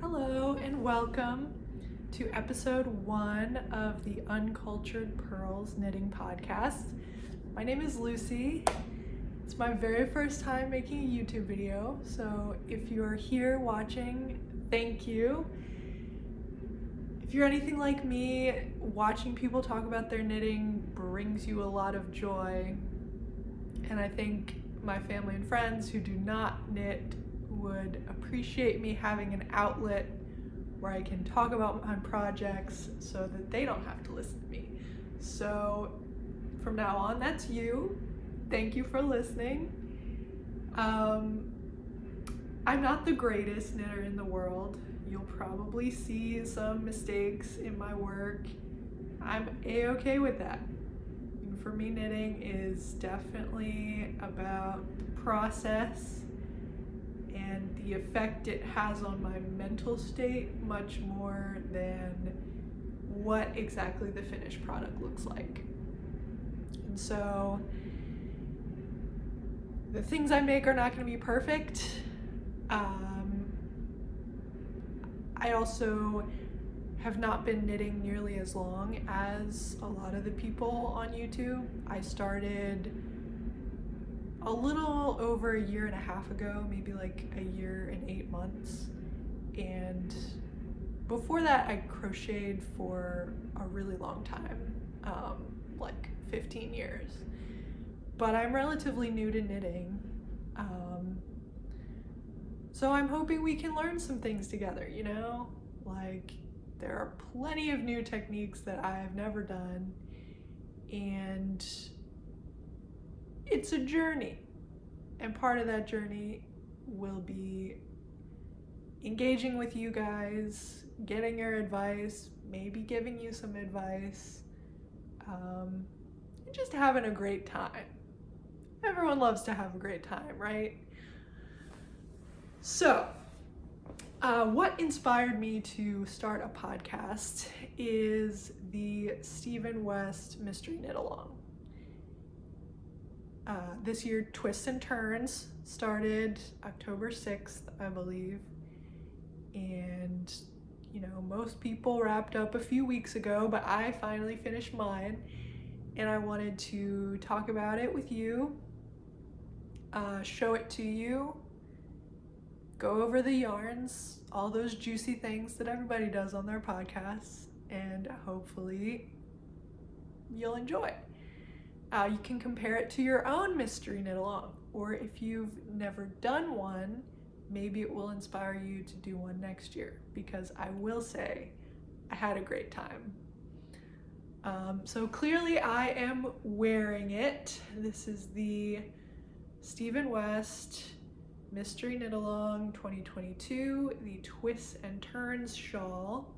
Hello and welcome to episode 1 of the Uncultured Purls knitting podcast. My name is Lucy. It's my very first time making a YouTube video, so if you're here watching, thank you. If you're anything like me, watching people talk about their knitting brings you a lot of joy, and I think my family and friends who do not knit would appreciate me having an outlet where I can talk about my projects so that they don't have to listen to me. So from now on, that's you. Thank you for listening. I'm not the greatest knitter in the world. You'll probably see some mistakes in my work. I'm a-okay with that. And for me, knitting is definitely about the process and the effect it has on my mental state much more than what exactly the finished product looks like. And so the things I make are not going to be perfect. I also have not been knitting nearly as long as a lot of the people on YouTube. I started a little over a year and a half ago, maybe like a year and 8 months. And before that, I crocheted for a really long time, like 15 years. But I'm relatively new to knitting. So I'm hoping we can learn some things together, you know? Like, there are plenty of new techniques that I have never done, and it's a journey. And part of that journey will be engaging with you guys, getting your advice, maybe giving you some advice, and just having a great time. Everyone loves to have a great time, right? So, what inspired me to start a podcast is the Stephen West Mystery Knit Along. This year, Twists and Turns started October 6th, I believe. And, you know, most people wrapped up a few weeks ago, but I finally finished mine. And I wanted to talk about it with you, show it to you, go over the yarns, all those juicy things that everybody does on their podcasts, and hopefully you'll enjoy it. You can compare it to your own mystery knit along, or if you've never done one, maybe it will inspire you to do one next year, because I will say I had a great time. So clearly I am wearing it. This is the Stephen West Mystery Knit Along 2022, the Twists and Turns shawl.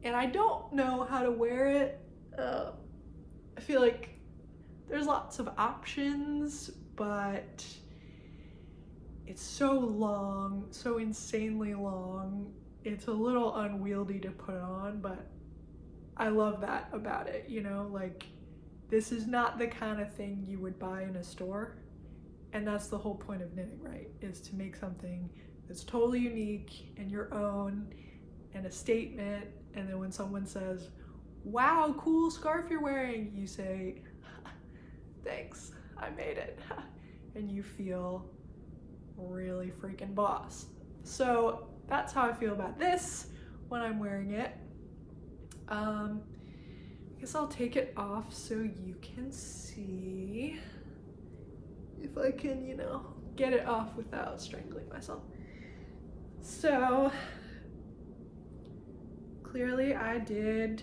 And I don't know how to wear it. I feel like there's lots of options, but it's so long, so insanely long. It's a little unwieldy to put on, but I love that about it, you know, like this is not the kind of thing you would buy in a store. And that's the whole point of knitting, right? Is to make something that's totally unique and your own and a statement. And then when someone says, wow, cool scarf you're wearing, you say, thanks, I made it. And you feel really freaking boss. So that's how I feel about this when I'm wearing it. I guess I'll take it off so you can see if I can, you know, get it off without strangling myself. So clearly I did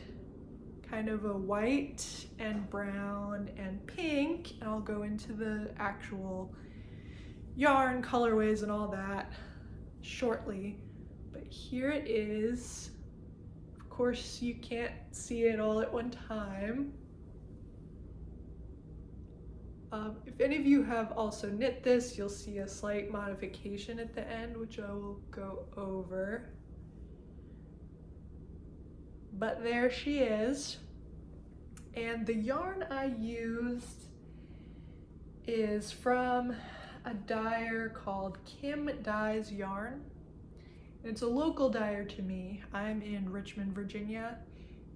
kind of a white and brown and pink, and I'll go into the actual yarn colorways and all that shortly. But here it is. Of course, you can't see it all at one time. If any of you have also knit this, you'll see a slight modification at the end, which I will go over. But there she is. And the yarn I used is from a dyer called Kim Dyes Yarn. It's a local dyer to me. I'm in Richmond, Virginia,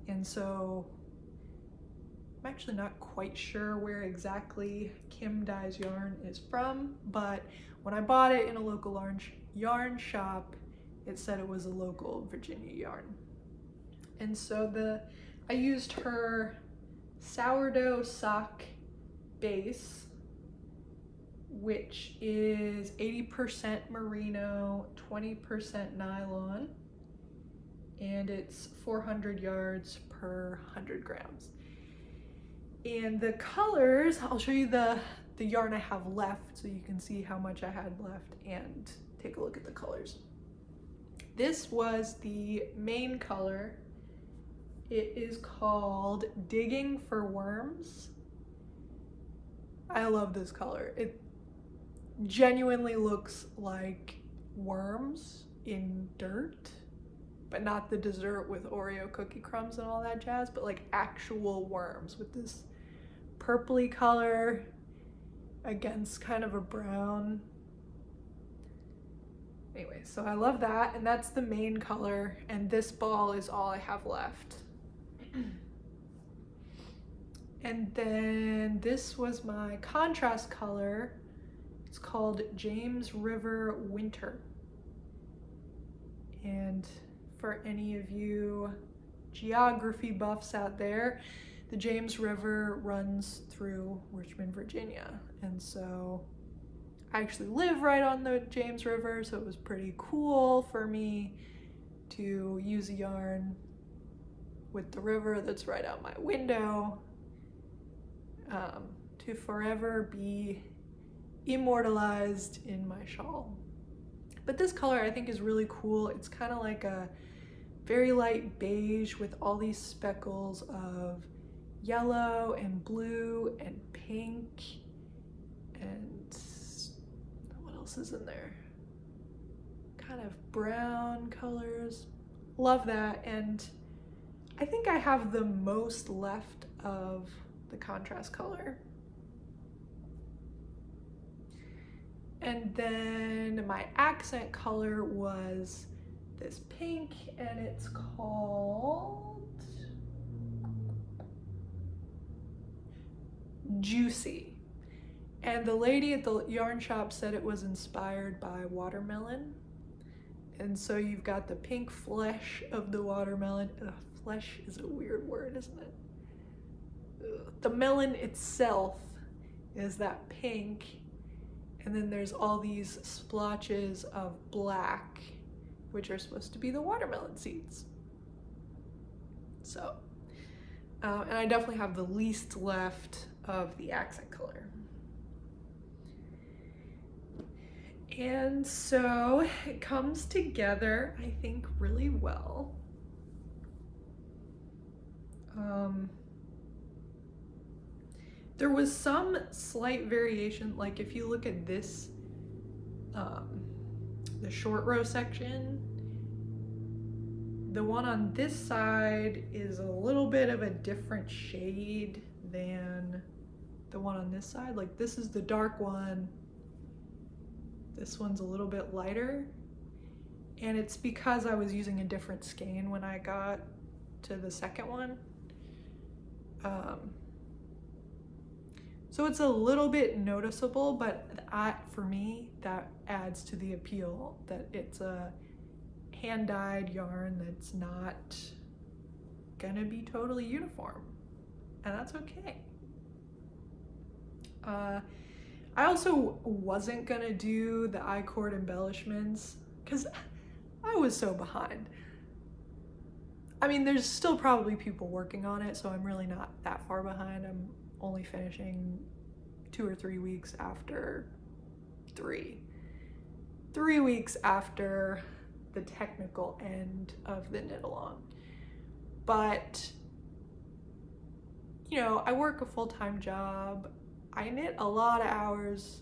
and so I'm actually not quite sure where exactly Kim Dye's yarn is from, but when I bought it in a local yarn shop, it said it was a local Virginia yarn. And so I used her sourdough sock base, which is 80% merino, 20% nylon, and it's 400 yards per 100 grams. And the colors, I'll show you the yarn I have left so you can see how much I had left and take a look at the colors. This was the main color. It is called Digging for Worms. I love this color. It genuinely looks like worms in dirt, but not the dessert with Oreo cookie crumbs and all that jazz, but like actual worms with this purpley color against kind of a brown. Anyway, so I love that, and that's the main color, and this ball is all I have left. And then this was my contrast color. It's called James River Winter. And for any of you geography buffs out there, the James River runs through Richmond, Virginia. And so I actually live right on the James River, so it was pretty cool for me to use a yarn with the river that's right out my window, to forever be immortalized in my shawl. But this color I think is really cool. It's kind of like a very light beige with all these speckles of yellow and blue and pink, and what else is in there? Kind of brown colors. Love that, and I think I have the most left of the contrast color. And then my accent color was this pink, and it's called Juicy. And the lady at the yarn shop said it was inspired by watermelon. And so you've got the pink flesh of the watermelon. Ugh, flesh is a weird word, isn't it? Ugh. The melon itself is that pink, and then there's all these splotches of black, which are supposed to be the watermelon seeds. So, and I definitely have the least left of the accent color. And so it comes together, I think, really well. There was some slight variation, like if you look at this, the short row section, the one on this side is a little bit of a different shade than the one on this side. Like this is the dark one, this one's a little bit lighter, and it's because I was using a different skein when I got to the second one. So it's a little bit noticeable, but for me, that adds to the appeal that it's a hand-dyed yarn that's not gonna be totally uniform, and that's okay. I also wasn't gonna do the I-cord embellishments because I was so behind. I mean, there's still probably people working on it, so I'm really not that far behind. I'm only finishing 2 or 3 weeks after 3 weeks after the technical end of the knit along. But you know, I work a full-time job. I knit a lot of hours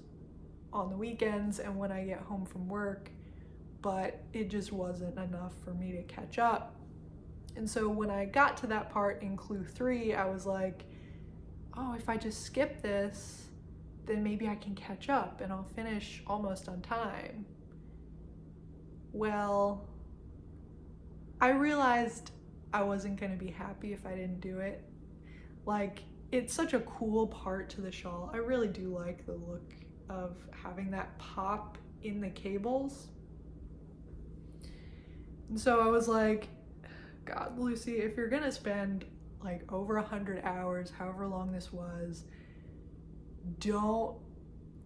on the weekends and when I get home from work, but it just wasn't enough for me to catch up. And so when I got to that part in Clue 3, I was like, oh, if I just skip this, then maybe I can catch up and I'll finish almost on time. Well, I realized I wasn't gonna be happy if I didn't do it. Like, it's such a cool part to the shawl. I really do like the look of having that pop in the cables. And so I was like, God, Lucy, if you're gonna spend like over 100 hours, however long this was, don't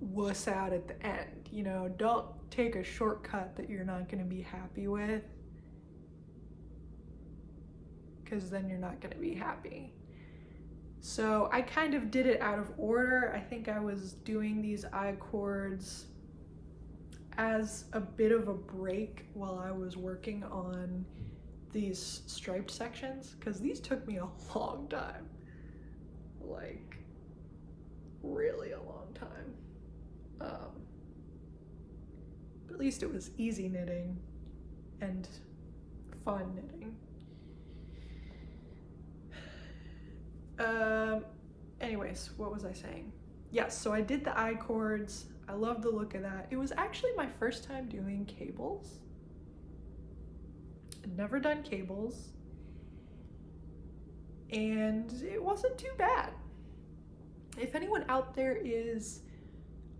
wuss out at the end. You know, don't take a shortcut that you're not gonna be happy with, because then you're not gonna be happy. So I kind of did it out of order. I think I was doing these I-cords as a bit of a break while I was working on these striped sections, because these took me a long time. Like, really a long time. But at least it was easy knitting and fun knitting. Anyways, what was I saying? Yes, so I did the I-cords. I love the look of that. It was actually my first time doing cables. I'd never done cables. And it wasn't too bad. If anyone out there is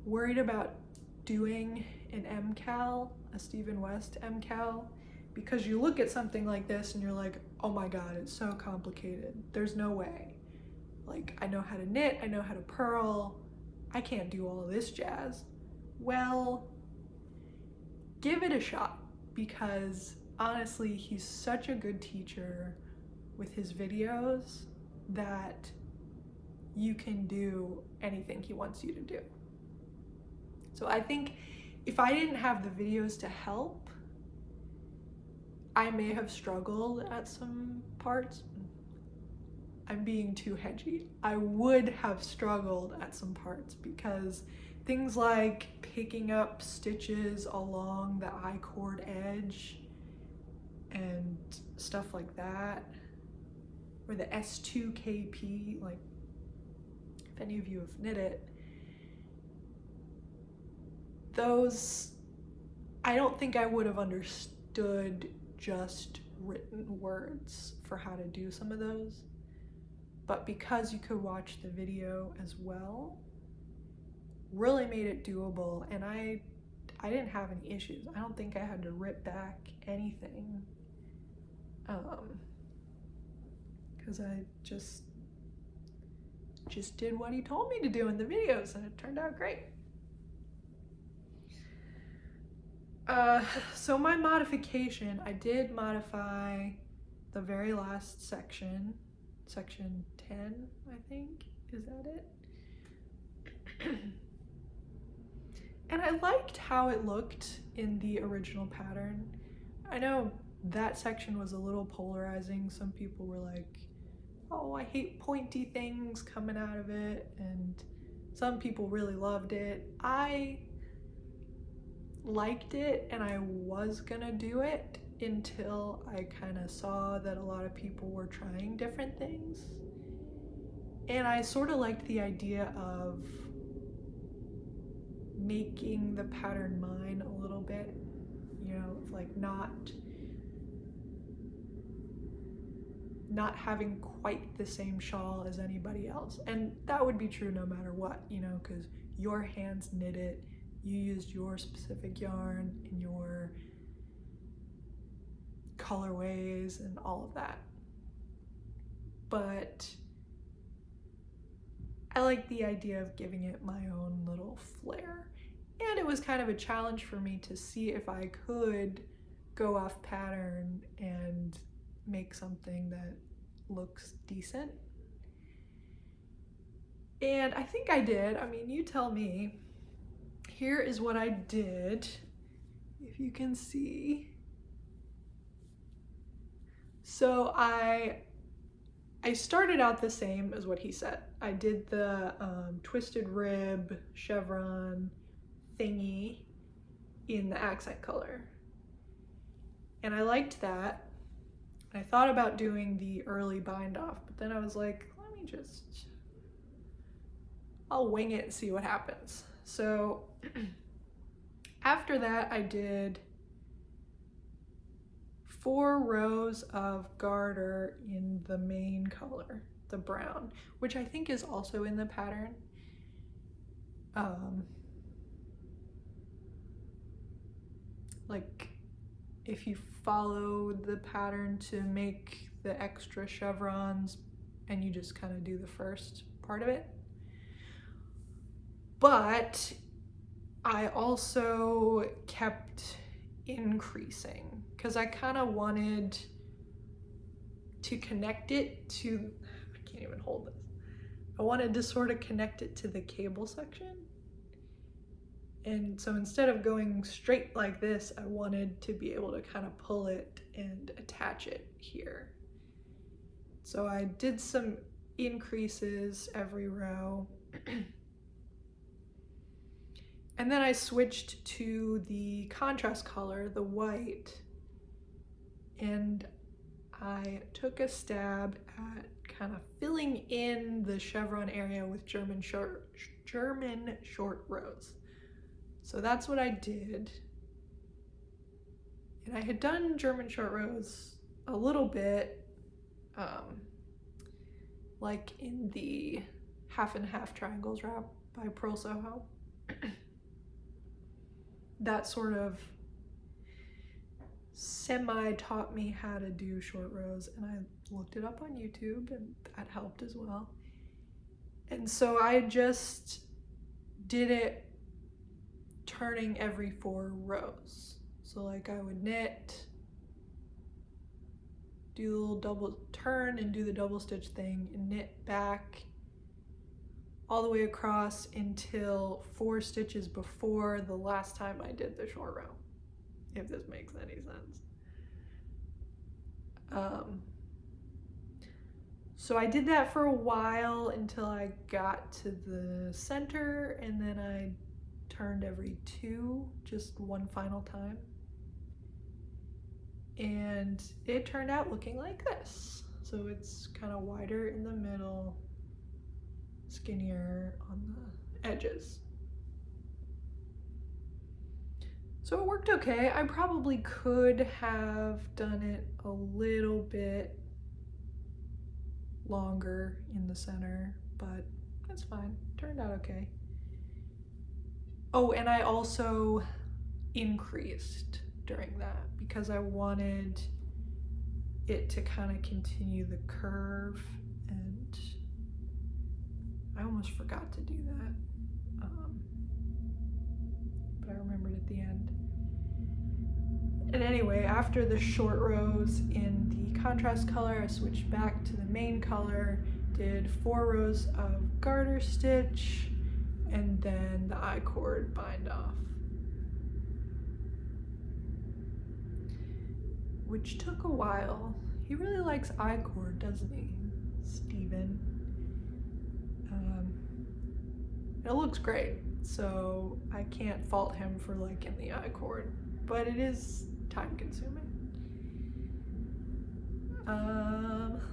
worried about doing an MCAL, a Stephen West MCAL, because you look at something like this and you're like, oh my God, it's so complicated. There's no way. Like, I know how to knit, I know how to purl, I can't do all of this jazz. Well, give it a shot, because honestly, he's such a good teacher with his videos that you can do anything he wants you to do. So I think if I didn't have the videos to help, I may have struggled at some parts. I'm being too hedgy. I would have struggled at some parts, because things like picking up stitches along the I-cord edge and stuff like that, or the S2KP, like, if any of you have knit it, those, I don't think I would have understood just written words for how to do some of those. But because you could watch the video as well, really made it doable, and I didn't have any issues. I don't think I had to rip back anything, because I just did what he told me to do in the videos, and it turned out great. So my modification, I did modify the very last section, section 10, I think, is that it? And I liked how it looked in the original pattern. I know that section was a little polarizing. Some people were like, oh, I hate pointy things coming out of it, and some people really loved it. I liked it, and I was gonna do it until I kind of saw that a lot of people were trying different things. And I sort of liked the idea of making the pattern mine a little bit, you know, like not having quite the same shawl as anybody else. And that would be true no matter what, you know, because your hands knit it, you used your specific yarn and your colorways and all of that. But I like the idea of giving it my own little flair. And it was kind of a challenge for me to see if I could go off pattern and make something that looks decent. And I think I did. I mean, you tell me. Here is what I did, if you can see. So I started out the same as what he said. I did the twisted rib chevron thingy in the accent color. And I liked that. I thought about doing the early bind off, but then I was like, I'll wing it and see what happens. So after that, I did 4 rows of garter in the main color, the brown, which I think is also in the pattern. Like if you follow the pattern to make the extra chevrons and you just kind of do the first part of it. But I also kept increasing because I kind of wanted to connect it to, I can't even hold this. I wanted to sort of connect it to the cable section. And so instead of going straight like this, I wanted to be able to kind of pull it and attach it here. So I did some increases every row. And then I switched to the contrast color, the white, and I took a stab at kind of filling in the chevron area with German short rows. So that's what I did. And I had done German short rows a little bit, like in the half and half triangles wrap by Purl Soho. That sort of semi-taught me how to do short rows, and I looked it up on YouTube, and that helped as well. And so I just did it turning every 4 rows. So like I would knit, do the little double turn and do the double stitch thing and knit back all the way across until 4 stitches before the last time I did the short row, if this makes any sense. So I did that for a while until I got to the center, and then I turned every 2, just one final time. And it turned out looking like this. So it's kind of wider in the middle, skinnier on the edges. So it worked okay. I probably could have done it a little bit longer in the center, but that's fine. Turned out okay. Oh, and I also increased during that because I wanted it to kind of continue the curve, and I almost forgot to do that, but I remembered at the end. And anyway, after the short rows in the contrast color, I switched back to the main color, did 4 rows of garter stitch, and then the I-cord bind off, which took a while. He really likes I-cord, doesn't he, Steven? It looks great, so I can't fault him for liking the I-cord, but it is time consuming.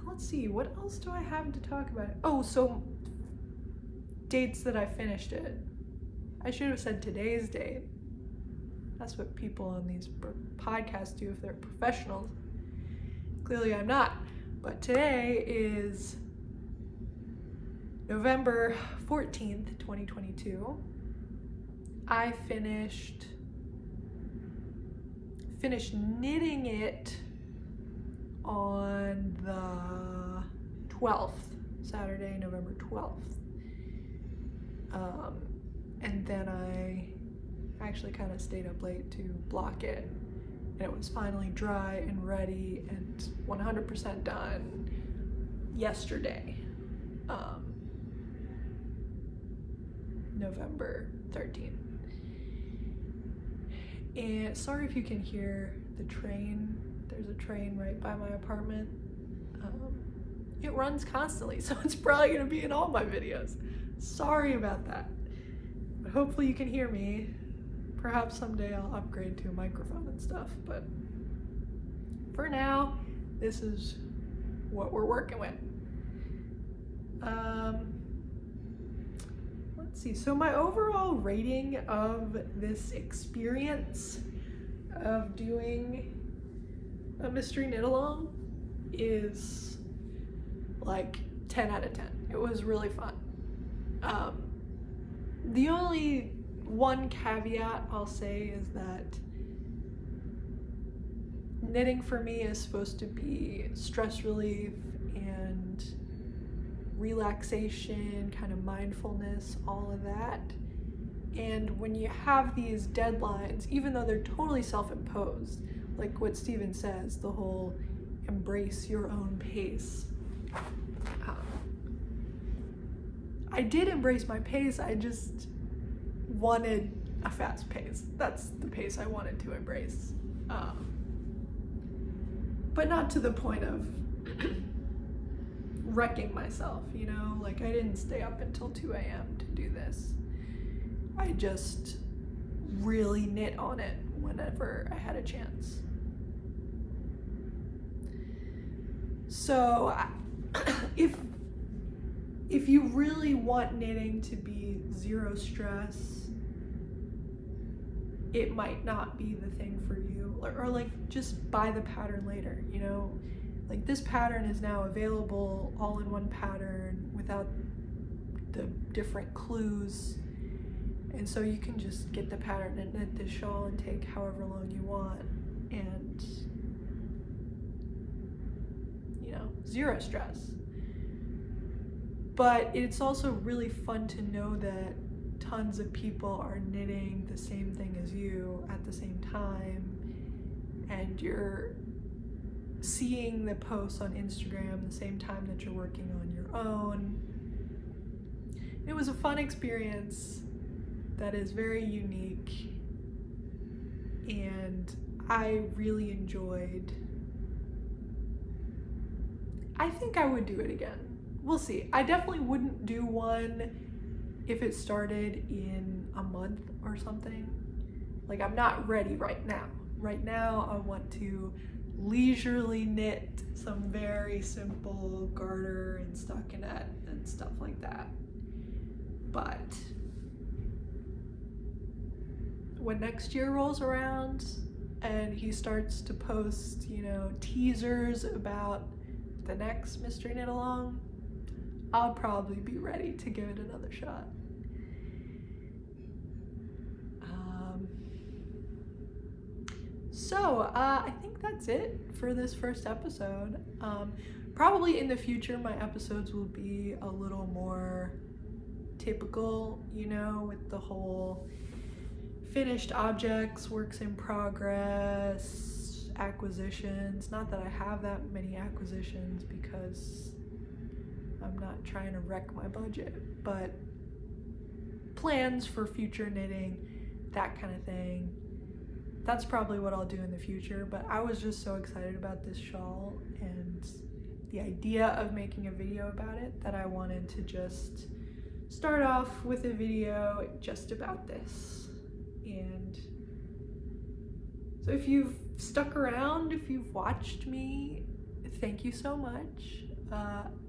Let's see, what else do I have to talk about? Oh, so dates that I finished it. I should have said today's date. That's what people on these podcasts do if they're professionals. Clearly I'm not, but today is November 14th, 2022. I finished knitting it on the 12th, Saturday, November 12th. And then I actually kind of stayed up late to block it, and it was finally dry and ready and 100% done yesterday, November 13th. And sorry if you can hear the train. There's a train right by my apartment. It runs constantly, so it's probably gonna be in all my videos. Sorry about that. But hopefully you can hear me. Perhaps someday I'll upgrade to a microphone and stuff, but for now, this is what we're working with. Let's see, so my overall rating of this experience of doing a mystery knit along is like 10 out of 10. It was really fun. The only one caveat I'll say is that knitting for me is supposed to be stress relief and relaxation, kind of mindfulness, all of that. And when you have these deadlines, even though they're totally self-imposed, like what Steven says, the whole embrace your own pace. I did embrace my pace, I just wanted a fast pace. That's the pace I wanted to embrace. But not to the point of wrecking myself, you know? Like, I didn't stay up until 2 a.m. to do this. I just really knit on it whenever I had a chance. So if you really want knitting to be zero stress, it might not be the thing for you. Or like, just buy the pattern later, you know? Like, this pattern is now available all in one pattern without the different clues. And so you can just get the pattern and knit this shawl and take however long you want. And, you know, zero stress. But it's also really fun to know that tons of people are knitting the same thing as you at the same time. And you're seeing the posts on Instagram the same time that you're working on your own. It was a fun experience that is very unique, and I really enjoyed. I think I would do it again. We'll see. I definitely wouldn't do one if it started in a month or something. Like, I'm not ready right now. Right now, I want to leisurely knit some very simple garter and stockinette and stuff like that. But when next year rolls around and he starts to post, you know, teasers about the next Mystery Knit Along, I'll probably be ready to give it another shot. So I think that's it for this first episode. Probably in the future, my episodes will be a little more typical, you know, with the whole finished objects, works in progress, acquisitions. Not that I have that many acquisitions because I'm not trying to wreck my budget, but plans for future knitting, that kind of thing. That's probably what I'll do in the future, but I was just so excited about this shawl and the idea of making a video about it that I wanted to just start off with a video just about this. And so if you've stuck around, if you've watched me, thank you so much.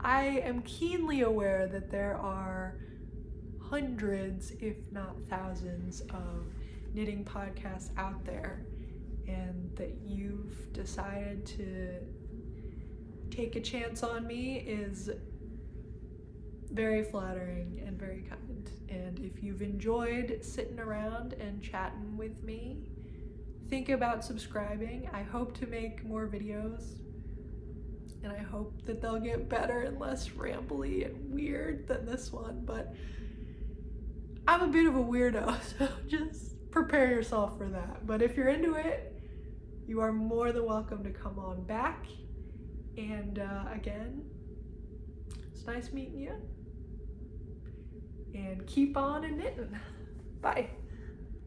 I am keenly aware that there are hundreds, if not thousands, of knitting podcasts out there, and that you've decided to take a chance on me is very flattering and very kind. And if you've enjoyed sitting around and chatting with me, think about subscribing. I hope to make more videos, and I hope that they'll get better and less rambly and weird than this one, but I'm a bit of a weirdo, so just prepare yourself for that. But if you're into it, you are more than welcome to come on back. And again, it's nice meeting you. And keep on and knitting. Bye.